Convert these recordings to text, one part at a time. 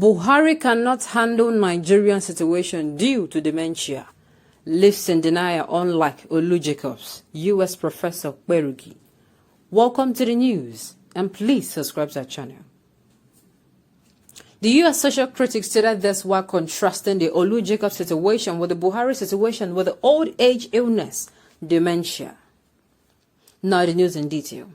Buhari cannot handle Nigerian situation due to dementia. Lives in denial unlike Olu Jacobs, US Professor Berugi. Welcome to the news and please subscribe to our channel. The US social critics stated this while contrasting the Olu Jacobs situation with the Buhari situation with the old age illness, dementia. Now the news in detail.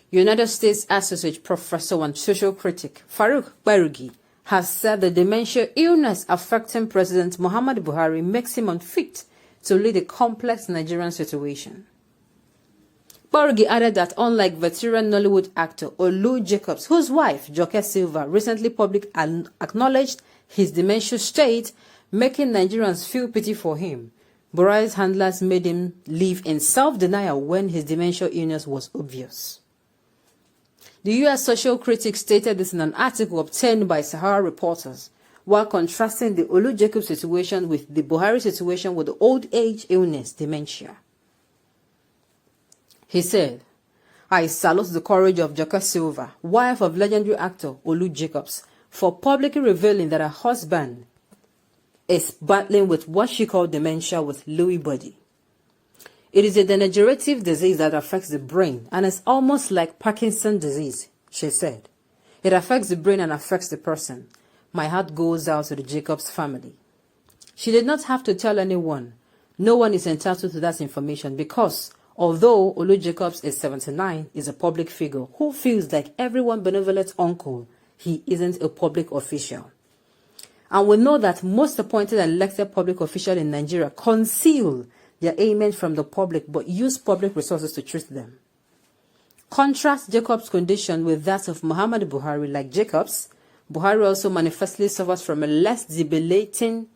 United States Associate Professor and social critic Farouk Berugi has said the dementia illness affecting President Muhammadu Buhari makes him unfit to lead a complex Nigerian situation. Berugi added that unlike veteran Nollywood actor Olu Jacobs, whose wife, Joke Silva, recently publicly acknowledged his dementia state, making Nigerians feel pity for him, Buhari's handlers made him live in self-denial when his dementia illness was obvious. The U.S. social critic stated this in an article obtained by Sahara reporters, while contrasting the Olu Jacobs situation with the Buhari situation with the old age illness, dementia. He said, "I salute the courage of Joke Silva, wife of legendary actor Olu Jacobs, for publicly revealing that her husband is battling with what she called dementia with Lewy body. It is a degenerative disease that affects the brain and is almost like Parkinson's disease," she said. "It affects the brain and affects the person. My heart goes out to the Jacobs family." She did not have to tell anyone. No one is entitled to that information because, although Olu Jacobs is 79, is a public figure who feels like everyone benevolent uncle, he isn't a public official. And we know that most appointed and elected public officials in Nigeria conceal their ailment from the public but use public resources to treat them. Contrast Jacobs' condition with that of Muhammadu Buhari. Like Jacobs, Buhari also manifestly suffers from a less debilitating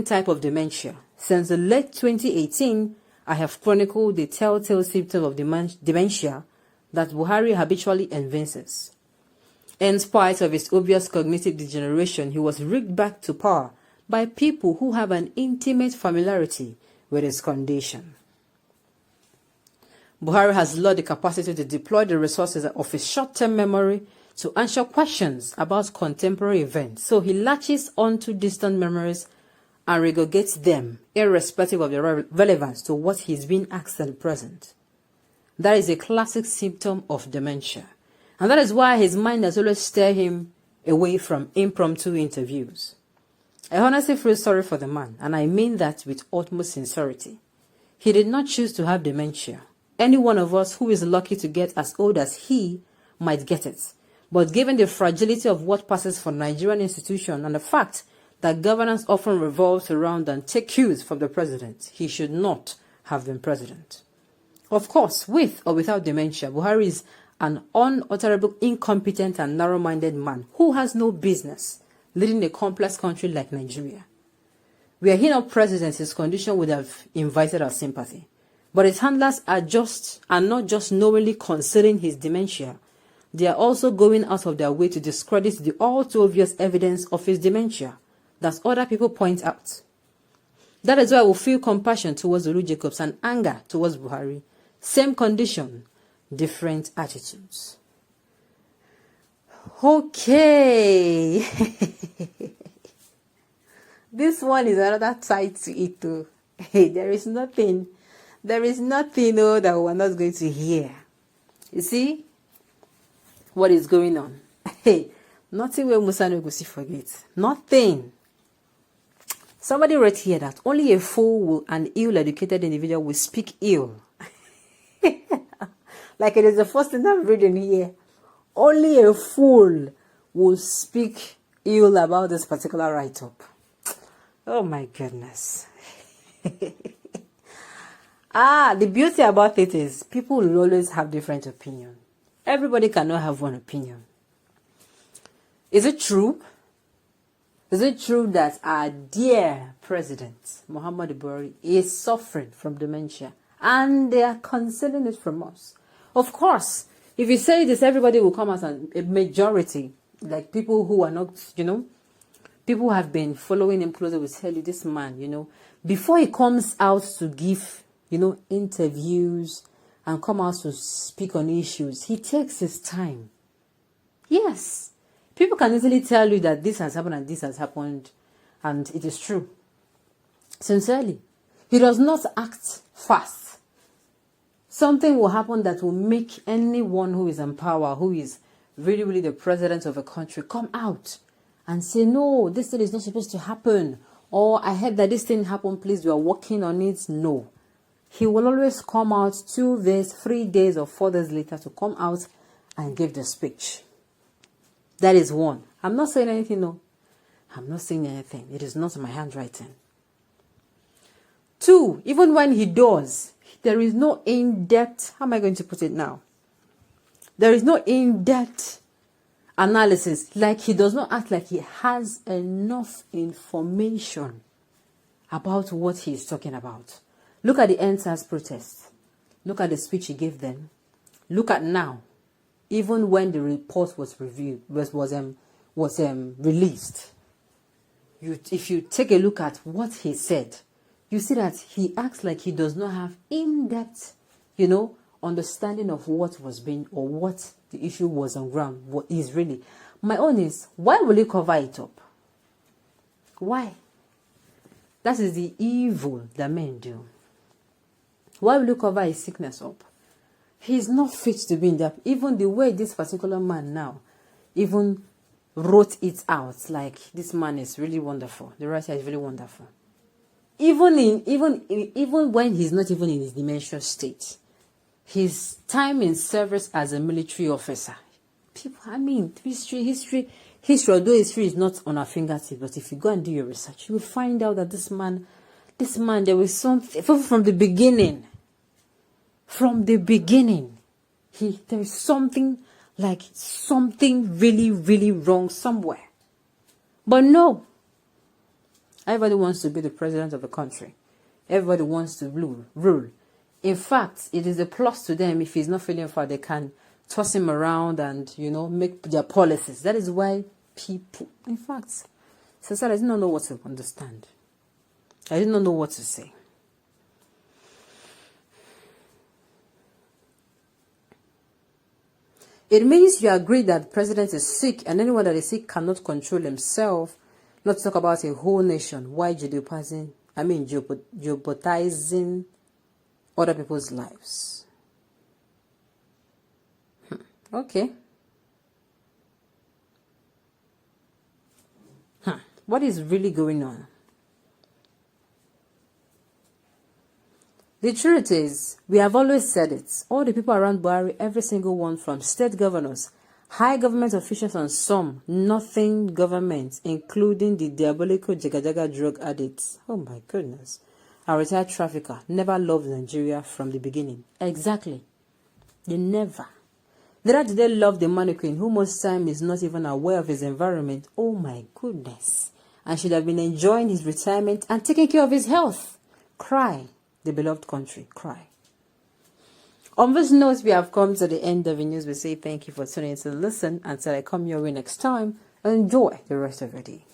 type of dementia. Since the late 2018, I have chronicled the telltale symptoms of dementia that Buhari habitually evinces. In spite of his obvious cognitive degeneration, he was rigged back to power by people who have an intimate familiarity with his condition. Buhari has lost the capacity to deploy the resources of his short-term memory to answer questions about contemporary events, so he latches onto distant memories and regurgitates them, irrespective of their relevance to what he's being asked at present. That is a classic symptom of dementia, and that is why his mind has always steered him away from impromptu interviews. I honestly feel sorry for the man, and I mean that with utmost sincerity. He did not choose to have dementia. Any one of us who is lucky to get as old as he might get it. But given the fragility of what passes for Nigerian institutions and the fact that governance often revolves around and take cues from the president, he should not have been president. Of course, with or without dementia, Buhari is an unutterable, incompetent and narrow-minded man who has no business leading a complex country like Nigeria. Were he not president, his condition would have invited our sympathy. But his handlers are not just knowingly concealing his dementia, they are also going out of their way to discredit the all too obvious evidence of his dementia that other people point out. That is why we feel compassion towards Olu Jacobs and anger towards Buhari. Same condition, different attitudes. Okay. This one is another side to it too. Hey, there is nothing that we're not going to hear. You see what is going on? Hey, nothing where Musa no go see forget. Nothing. Somebody wrote here that only a fool and ill-educated individual will speak ill. Like it is the first thing I'm reading here. Only a fool will speak ill about this particular write-up. Oh my goodness. The beauty about it is people will always have different opinions. Everybody cannot have one opinion. Is it true? Is it true that our dear President, Muhammadu Buhari, is suffering from dementia and they are concealing it from us? Of course, if you say this, everybody will come out, and a majority, like people who are not, people who have been following him closely will tell you, this man, before he comes out to give, interviews and come out to speak on issues, he takes his time. Yes, People can easily tell you that this has happened and this has happened, and it is true. Sincerely, he does not act fast. Something will happen that will make anyone who is in power, who is really, really the president of a country, come out and say, no, this thing is not supposed to happen. Or I heard that this thing happened, please, we are working on it. No. He will always come out 2 days, 3 days, or 4 days later to come out and give the speech. That is one. I'm not saying anything, no. I'm not saying anything. It is not my handwriting. 2, even when he does, there is no in-depth, how am I going to put it now? There is no in-depth analysis. Like, he does not act like he has enough information about what he is talking about. Look at the NSAS protest. Look at the speech he gave them. Look at now. Even when the report was reviewed, was released. If you take a look at what he said, you see that he acts like he does not have in-depth, understanding of what was being, or what the issue was on ground, what is really. My own is, why will he cover it up? Why? That is the evil that men do. Why will you cover his sickness up? He's not fit to be in that. Even the way this particular man now even wrote it out, like, this man is really wonderful. The writer is really wonderful. Even when he's not even in his dementia state, his time in service as a military officer. History, although history is not on our fingertips, but if you go and do your research, you will find out that this man, there was something from the beginning. From the beginning, there is something really, really wrong somewhere. But no, everybody wants to be the president of a country. Everybody wants to rule. In fact, it is a plus to them. If he's not feeling far, they can toss him around and, make their policies. That is why people, in fact, sincerely, I did not know what to understand. I did not know what to say. It means you agree that the president is sick, and anyone that is sick cannot control himself, not to talk about a whole nation. Why jeopardizing other people's lives? Okay. What is really going on? The truth is, we have always said it. All the people around Buhari, every single one, from state governors, high government officials, and some nothing government, including the diabolical Jagajaga drug addicts. Oh my goodness. A retired trafficker never loved Nigeria from the beginning. Exactly. They never. Neither did they love the mannequin who most time is not even aware of his environment. Oh my goodness. And should have been enjoying his retirement and taking care of his health. Cry. The beloved country, cry. On this note, we have come to the end of the news. We say thank you for tuning in to listen. Until I come your way next time, enjoy the rest of your day.